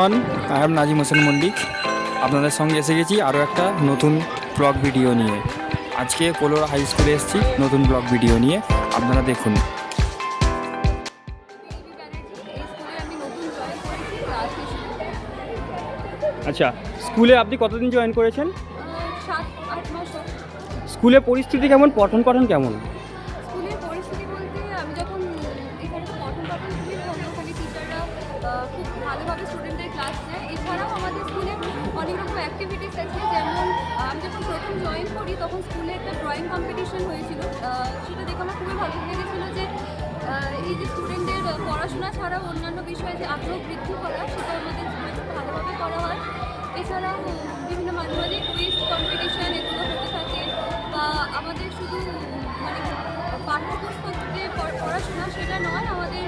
I am Nazim Hossain Mallick. আপনাদের সঙ্গে এসে গেছি আরও একটা নতুন ব্লগ ভিডিও নিয়ে। আজকে কোলোরা হাই স্কুলে এসেছি নতুন ব্লগ ভিডিও নিয়ে, আপনারা দেখুন। আচ্ছা, স্কুলে আপনি কতদিন জয়েন করেছেন? 7-8 মাস। স্কুলে পরিস্থিতি কেমন, পঠন পাঠন কেমন? স্কুলের পরিস্থিতি বলতে আমি যখন এখানে তো পঠন পাঠন খুবই ভালো, ওখানে টিচাররা খুব ভালোভাবে স্টুডেন্টদের ক্লাস নেয়। এছাড়াও আমাদের স্কুলে অনেক রকম অ্যাক্টিভিটিস আছে, যেমন আমি যখন প্রথম জয়েন করি তখন স্কুলে একটা ড্রয়িং কম্পিটিশন হয়েছিল। সেটা দেখে আমার খুবই ভালো লেগেছিলো যে এই যে স্টুডেন্টদের পড়াশোনা ছাড়াও অন্যান্য বিষয়ে যে আগ্রহ বৃদ্ধি করা, সেটা আমাদের স্কুলে খুব ভালোভাবে করা হয়। এছাড়াও বিভিন্ন মাঝে মাঝে কুইজ কম্পিটিশান এগুলো হতে থাকে, বা আমাদের শুধু মানে পাঠ্যপুস্তকে পড়াশোনা সেটা নয়, আমাদের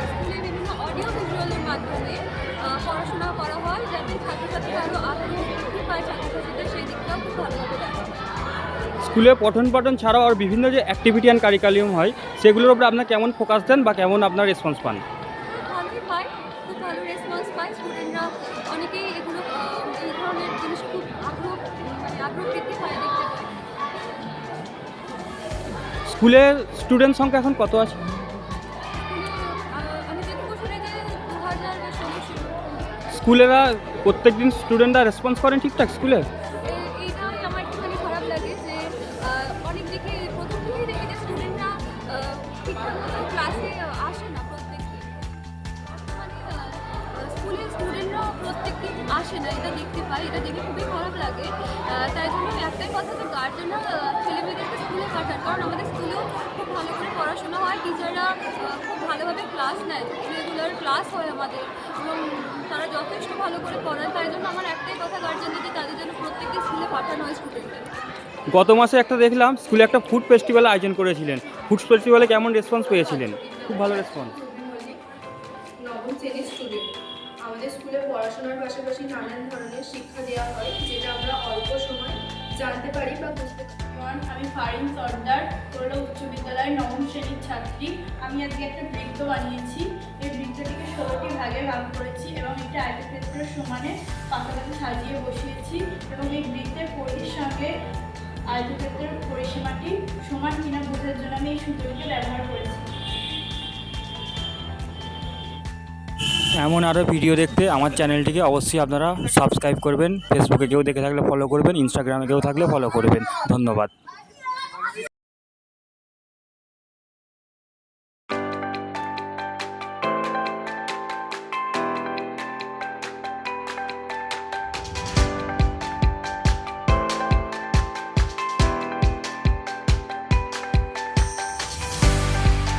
স্কুলে বিভিন্ন অডিও ভিজুয়ালের মাধ্যমে পড়াশোনা করা হয়, যাতে ছাত্রছাত্রীরা আরও আগ্রহ বৃদ্ধি পায়, ছাত্রছাত্রীদের সেই দিকটাও খুব ভালোভাবে দেখা হয়। স্কুলে পঠন পাঠন ছাড়াও আর বিভিন্ন যে অ্যাক্টিভিটি অ্যান্ড কারিকুলাম হয়, সেগুলোর উপরে আপনার কেমন ফোকাস দেন বা কেমন আপনার রেসপন্স পান? ভালোই পাই, খুব ভালো রেসপন্স পাই। স্টুডেন্টরা অনেকেই এগুলো এই ধরনের জিনিস খুব আগ্রহ বৃদ্ধি পায় দেখতে পাই। স্কুলের স্টুডেন্ট সংখ্যা এখন কত আছে? আমি যেটুকু শুনেছি 2016। স্কুলেরা প্রত্যেকদিন স্টুডেন্টরা রেসপন্স করেন ঠিকঠাক স্কুলে? এইটাই আমার একটুখানি খারাপ লাগে যে অনেক দিকে প্রথম থেকেই দেখি যে স্টুডেন্টরা ঠিকঠাক মতো ক্লাসে আসে না প্রত্যেকদিন। বর্তমানে স্কুলের স্টুডেন্টরাও প্রত্যেকদিন আসে না, এটা দেখতে পাই, এটা দেখে খুবই খারাপ লাগে। তাই জন্য একটাই কথা যে গার্জেনরা ছেলেমেয়েদেরকে স্কুলে পাঠান, কারণ আমাদের স্কুলেও খুব ভালো করে পড়াশোনা হয়, টিচাররা খুব ভালোভাবে ক্লাস নেয়, রেগুলার ক্লাস হয় আমাদের, এবং তারা যথেষ্ট ভালো করে পড়ান। তাই জন্য আমার একটাই কথা গার্জেনদের, যে তাদের জন্য প্রত্যেককে স্কুলে পাঠানো হয় স্টুডেন্টদের। গত মাসে একটা দেখলাম স্কুলে একটা ফুড ফেস্টিভ্যাল আয়োজন করেছিলেন। ফুড ফেস্টিভ্যালে কেমন রেসপন্স পেয়েছিলেন? খুব ভালো রেসপন্স। নবম শ্রেণীর স্টুডেন্ট। আমাদের স্কুলে পড়াশোনার পাশাপাশি নানান ধরনের শিক্ষা দেওয়া হয়, যেটা আমরা অল্প সময় জানতে পারি বা বুঝতে পারি। আমি ফারিন সর্দার, কোরলা উচ্চ বিদ্যালয়ের নবম শ্রেণীর ছাত্রী। আমি আজকে একটা বৃত্ত বানিয়েছি। এই বৃত্তটিকে 16টি ভাগে ভাগ করেছি এবং একটি আয়তক্ষেত্রের সমানে পাশাপাশি সাজিয়ে বসিয়েছি, এবং এই বৃত্তের পরিধির সঙ্গে আয়তক্ষেত্রের পরিসীমাটি সমান কিনা বোঝার জন্য আমি এই সূত্রটিকে ব্যবহার করেছি। এমন আরও ভিডিও দেখতে আমার চ্যানেলটিকে অবশ্যই আপনারা সাবস্ক্রাইব করবেন। ফেসবুকে কেউ দেখে থাকলে ফলো করবেন, ইনস্টাগ্রামে কেউ থাকলে ফলো করবেন। ধন্যবাদ।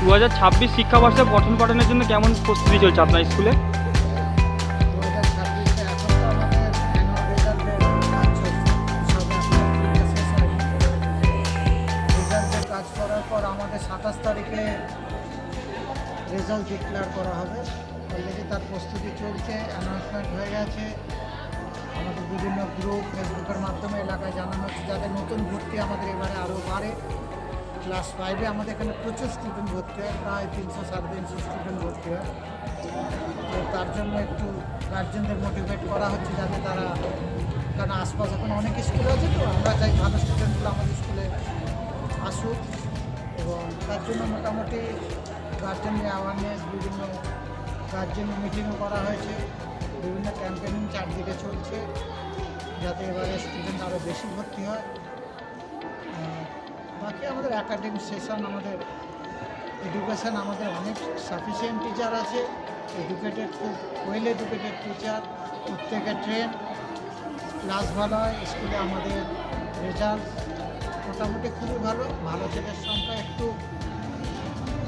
2026 শিক্ষাবর্ষে পঠন পাঠনের জন্য কেমন প্রস্তুতি চলছে আপনার স্কুলে? 2026-এ এখন তো আমাদের অ্যানুয়াল রেজাল্টের কাজ চলছে, সবে আপনার পরীক্ষা শেষ হয়নি। রেজাল্টের কাজ করার পর আমাদের 27 তারিখে রেজাল্ট ডিক্লেয়ার করা হবে। অলরেডি তার প্রস্তুতি চলছে, অ্যানাউন্সমেন্ট হয়ে গেছে। আমাদের বিভিন্ন গ্রুপ ফেসবুকের মাধ্যমে এলাকায় জানানো হচ্ছে যাদের নতুন ভর্তি আমাদের এবারে আরও বাড়ে। ক্লাস 5-এ আমাদের এখানে প্রচুর স্টুডেন্ট ভর্তি হয়, প্রায় 300-350 স্টুডেন্ট ভর্তি হয়। তো তার জন্য একটু গার্জেনদের মোটিভেট করা হচ্ছে যাতে তারা, কারণ আশপাশ এখন অনেক স্কুল আছে, তো আমরা চাই ভালো স্টুডেন্টগুলো আমাদের স্কুলে আসুক, এবং তার জন্য মোটামুটি গার্জেনদের অ্যাওয়ারনেস, বিভিন্ন গার্জেন মিটিংও করা হয়েছে, বিভিন্ন ক্যাম্পেনিং চারদিকে চলছে যাতে এবারে স্টুডেন্ট আরও বেশি ভর্তি হয়। বাকি আমাদের অ্যাকাডেমিক সেশন, আমাদের এডুকেশান, আমাদের অনেক সাফিসিয়েন্ট টিচার আছে, এডুকেটেড, খুব ওয়েল এডুকেটেড টিচার, প্রত্যেকে ট্রেন, ক্লাস ভালো হয়। স্কুলে আমাদের রেজাল্ট মোটামুটি খুবই ভালো। ভালো ছেলের সংখ্যা একটু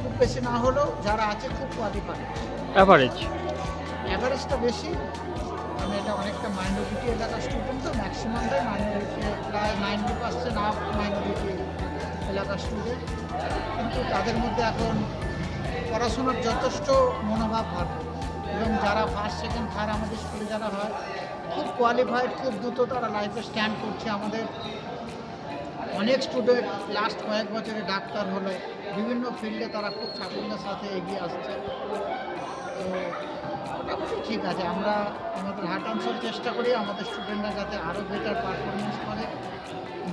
খুব বেশি না হলেও যারা আছে খুব কোয়ালিফাইড। অ্যাভারেজটা বেশি, মানে এটা অনেকটা মাইনরিটি এলাকার স্টুডেন্ট, তো ম্যাক্সিমামটাই মাইনরিটি, প্রায় 90% আপ মাইনরিটি এলাকার স্টুডেন্ট। কিন্তু তাদের মধ্যে এখন পড়াশোনার যথেষ্ট মনোভাব ভালো, এবং যারা ফার্স্ট সেকেন্ড থার্ড আমাদের স্কুলে যারা হয় খুব কোয়ালিফাইড, খুব দ্রুত তারা লাইফে স্ট্যান্ড করছে। আমাদের অনেক স্টুডেন্ট লাস্ট কয়েক বছরে ডাক্তার হলো, বিভিন্ন ফিল্ডে তারা খুব সাফল্যের সাথে এগিয়ে আসছে। তো মোটামুটি ঠিক আছে। আমরা আমাদের হার্ট চেষ্টা করি আমাদের স্টুডেন্টরা যাতে আরও বেটার পারফরমেন্স করে।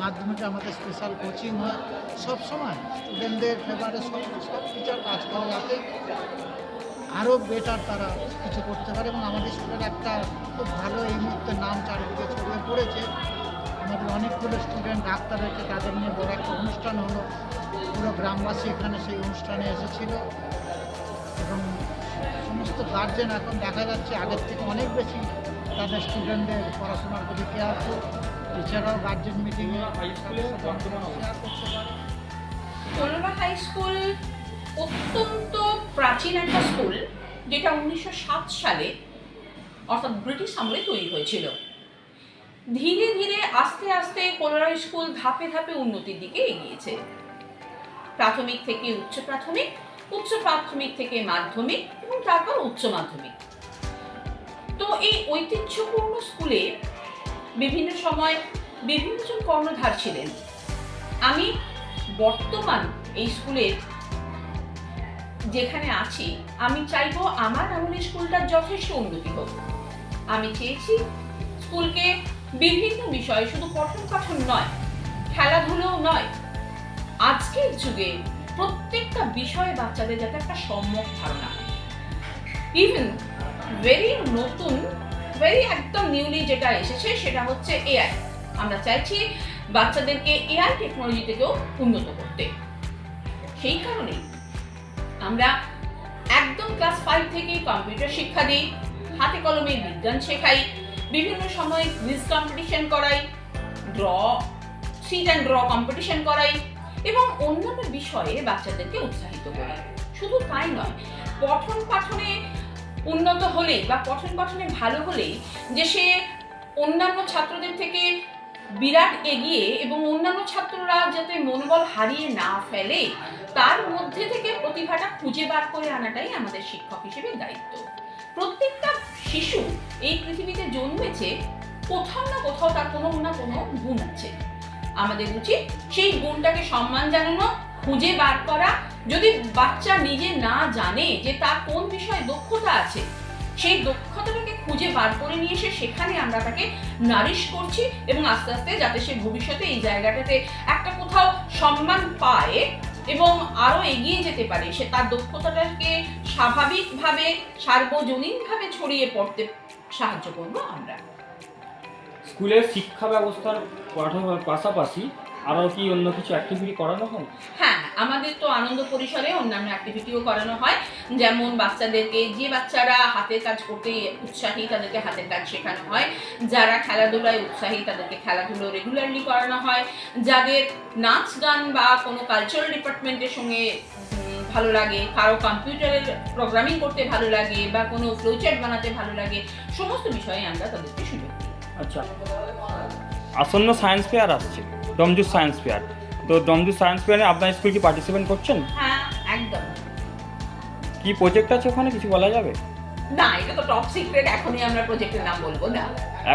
মাধ্যমিকে আমাদের স্পেশাল কোচিং হয় সবসময় স্টুডেন্টদের ফেভারে, সব টিচার কাজ করে যাতে আরও বেটার তারা কিছু করতে পারে। এবং আমাদের স্কুলের একটা খুব ভালো এই মুহূর্তে নাম চারিদিকে ছড়িয়ে পড়েছে। আমাদের অনেকগুলো স্টুডেন্ট ডাক্তার হয়েছে, তাদের নিয়ে বড় একটা অনুষ্ঠান হলো, পুরো গ্রামবাসী এখানে সেই অনুষ্ঠানে এসেছিল। এবং সমস্ত গার্জেন এখন দেখা যাচ্ছে আগের থেকে অনেক বেশি তাদের স্টুডেন্টদের পড়াশোনার প্রতি কেয়ারফুল। এছাড়াও গার্জেন মিটিংয়ে শেয়ার করতে পারে। কলোরা হাই স্কুল অত্যন্ত প্রাচীন একটা স্কুল, যেটা 1907 সালে অর্থাৎ ব্রিটিশ আমলে তৈরি হয়েছিল। ধীরে ধীরে আস্তে আস্তে কলোরা স্কুল ধাপে ধাপে উন্নতির দিকে এগিয়েছে। প্রাথমিক থেকে উচ্চ প্রাথমিক, উচ্চ প্রাথমিক থেকে মাধ্যমিক এবং তারপর উচ্চ মাধ্যমিক। তো এই ঐতিহ্যপূর্ণ স্কুলে বিভিন্ন সময় বিভিন্নজন কর্ণধার ছিলেন। আমি বর্তমান এই স্কুলের যেখানে আছি, আমি চাইবো আমার আমলের স্কুলটার যথেষ্ট উন্নতি হোক। আমি চেয়েছি স্কুলকে বিভিন্ন বিষয়ে, শুধু পঠন পাঠন নয়, খেলাধুলোও নয়, আজকের যুগে প্রত্যেকটা বিষয়ে বাচ্চাদের যাতে একটা সম্যক ধারণা, ইভেন একদম নিউলি যেটা এসেছে সেটা হচ্ছে এআই। আমরা চাইছি বাচ্চাদেরকে এআই টেকনোলজি থেকেও উন্নত করতে। সেই কারণে আমরা একদম ক্লাস 5 থেকেই কম্পিউটার শিক্ষা দিই, হাতে কলমে বিজ্ঞান শেখাই, বিভিন্ন সময় কুইজ কম্পিটিশন করাই, সিট অ্যান্ড ড্র কম্পিটিশন করাই এবং অন্যান্য বিষয়ে বাচ্চাদেরকে উৎসাহিত করি। শুধু তাই নয়, পঠন পাঠনে উন্নত হলেই বা পঠন পাঠনে ভালো হলেই যে সে অন্যান্য ছাত্রদের থেকে বিরাট এগিয়ে এবং অন্যান্য ছাত্ররা যাতে মনোবল হারিয়ে না ফেলে, তার মধ্যে থেকে প্রতিভাটা খুঁজে বার করে আনাটাই আমাদের শিক্ষক হিসেবে দায়িত্ব। প্রত্যেকটা শিশু এই পৃথিবীতে জন্মেছে, কোথাও না কোথাও তার কোনো না কোনো গুণ আছে। আমাদের উচিত সেই গুণটাকে সম্মান জানানো, খুঁজে বার করা। যদি বাচ্চা নিজে না জানে যে তার কোন বিষয়ে দক্ষতা আছে, সেই দক্ষতাটাকে খুঁজে বার করে নিয়ে এসে সেখানে আমরা তাকে নারিশ করছি এবং আস্তে আস্তে যাতে সে ভবিষ্যতে এই জায়গাটাতে একটা কোথাও সম্মান পায় এবং আরো এগিয়ে যেতে পারে, সে তার দক্ষতাটাকে স্বাভাবিকভাবে সার্বজনীনভাবে ছড়িয়ে পড়তে সাহায্য করবো আমরা। স্কুলের শিক্ষা ব্যবস্থার পাশাপাশি আরও কি অন্য কিছু অ্যাক্টিভিটি করানো হয়? হ্যাঁ, আমাদের তো আনন্দ পরিসরে অন্যান্য অ্যাক্টিভিটিও করানো হয়। যেমন বাচ্চাদেরকে, যে বাচ্চারা হাতের কাজ করতে উৎসাহী তাদেরকে হাতের কাজ শেখানো হয়, যারা খেলাধুলায় উৎসাহী তাদেরকে খেলাধুলো রেগুলারলি করানো হয়, যাদের নাচ গান বা কোনো কালচারাল ডিপার্টমেন্টের সঙ্গে ভালো লাগে, কারো কম্পিউটারের প্রোগ্রামিং করতে ভালো লাগে বা কোনো ফ্লোচার্ট বানাতে ভালো লাগে, সমস্ত বিষয়ে আমরা তাদেরকে সুযোগ দিই। আচ্ছা, আসন্ন সায়েন্স ফেয়ার আসছে, ডমজুস সায়েন্স ফেয়ার। তো ডমজুস সায়েন্স ফেয়ারে আপনার স্কুল কি পার্টিসিপেট করছেন? হ্যাঁ, একদম। কি প্রজেক্ট আছে ওখানে, কিছু বলা যাবে? না, এটা তো টপ সিক্রেট, এখনই আমরা প্রজেক্টের নাম বলবো না।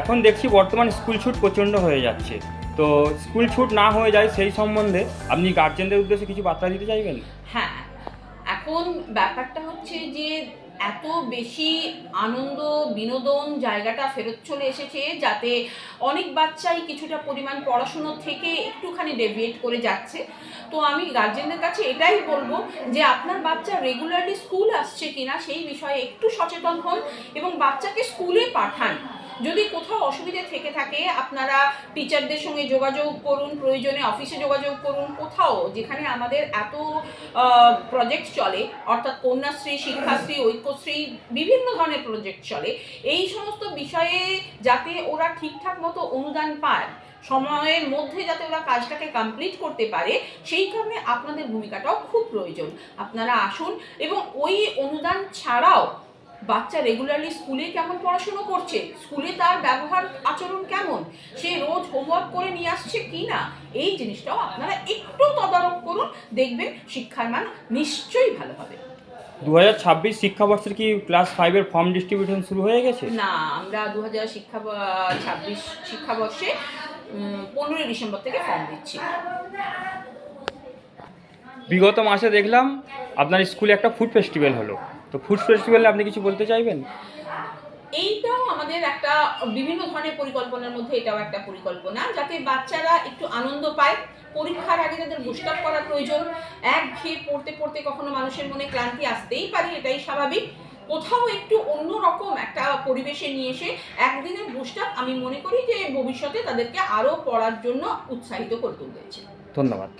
এখন দেখছি বর্তমান স্কুল ছুট প্রচণ্ড হয়ে যাচ্ছে, তো স্কুল ছুট না হয়ে যায় সেই সম্বন্ধে আপনি গার্জেনদের উদ্দেশ্যে কিছু বার্তা দিতে চাইবেন? হ্যাঁ, এখন ব্যাপারটা হচ্ছে যে এত বেশি আনন্দ বিনোদন জায়গাটা ফেরত চলে এসেছে, যাতে অনেক বাচ্চাই কিছুটা পরিমাণ পড়াশুনো থেকে একটুখানি ডেভিয়েট করে যাচ্ছে। তো আমি গার্জেনদের কাছে এটাই বলবো যে আপনার বাচ্চা রেগুলারলি স্কুল আসছে কিনা সেই বিষয়ে একটু সচেতন হন এবং বাচ্চাকে স্কুলে পাঠান। যদি কোথাও অসুবিধে থেকে থাকে আপনারা টিচারদের সঙ্গে যোগাযোগ করুন, প্রয়োজনে অফিসে যোগাযোগ করুন। কোথাও যেখানে আমাদের এত প্রজেক্ট চলে, অর্থাৎ কন্যাশ্রী, শিক্ষাশ্রী, ঐক্যশ্রী, বিভিন্ন ধরনের প্রজেক্ট চলে, এই সমস্ত বিষয়ে যাতে ওরা ঠিকঠাক মতো অনুদান পায়, সময়ের মধ্যে যাতে ওরা কাজটাকে কমপ্লিট করতে পারে, সেই কারণে আপনাদের ভূমিকাটাও খুব প্রয়োজন। আপনারা আসুন এবং ওই অনুদান ছাড়াও বাচ্চা রেগুলারলি স্কুলে কেমন পড়াশুনো করছে, স্কুলে তার ব্যবহার আচরণ কেমন, সে রোজ হোমওয়ার্ক করে নিয়ে আসছে কি না, এই জিনিসটাও আপনারা একটু তদারক করুন, দেখবেন শিক্ষার মান নিশ্চয়ই ভালো হবে। 2026 শিক্ষাবর্ষের কি ক্লাস 5-এর ফর্ম ডিস্ট্রিবিউশন শুরু হয়ে গেছে? না, আমরা 2026 শিক্ষাবর্ষে 15 ডিসেম্বর থেকে ফর্ম দিচ্ছি। বিগত মাসে দেখলাম আপনার স্কুলে একটা ফুড ফেস্টিভ্যাল হলো, তো ফুড ফেস্টিভ্যালে আপনি কিছু বলতে চাইবেন? এইটাও আমাদের একটা বিভিন্ন ধরনের পরিকল্পনার মধ্যে এটাও একটা পরিকল্পনা, যাতে বাচ্চারা একটু আনন্দ পায়। পরীক্ষার আগে তাদের বুস্ট আপ করা প্রয়োজন। একঘেয়ে পড়তে পড়তে কখনো মানুষের মনে ক্লান্তি আসতেই পারে, এটাই স্বাভাবিক। কোথাও একটু অন্যরকম একটা পরিবেশে নিয়ে এসে একদিনের বুস্ট আপ আমি মনে করি যে ভবিষ্যতে তাদেরকে আরও পড়ার জন্য উৎসাহিত করে তুলতে। ধন্যবাদ।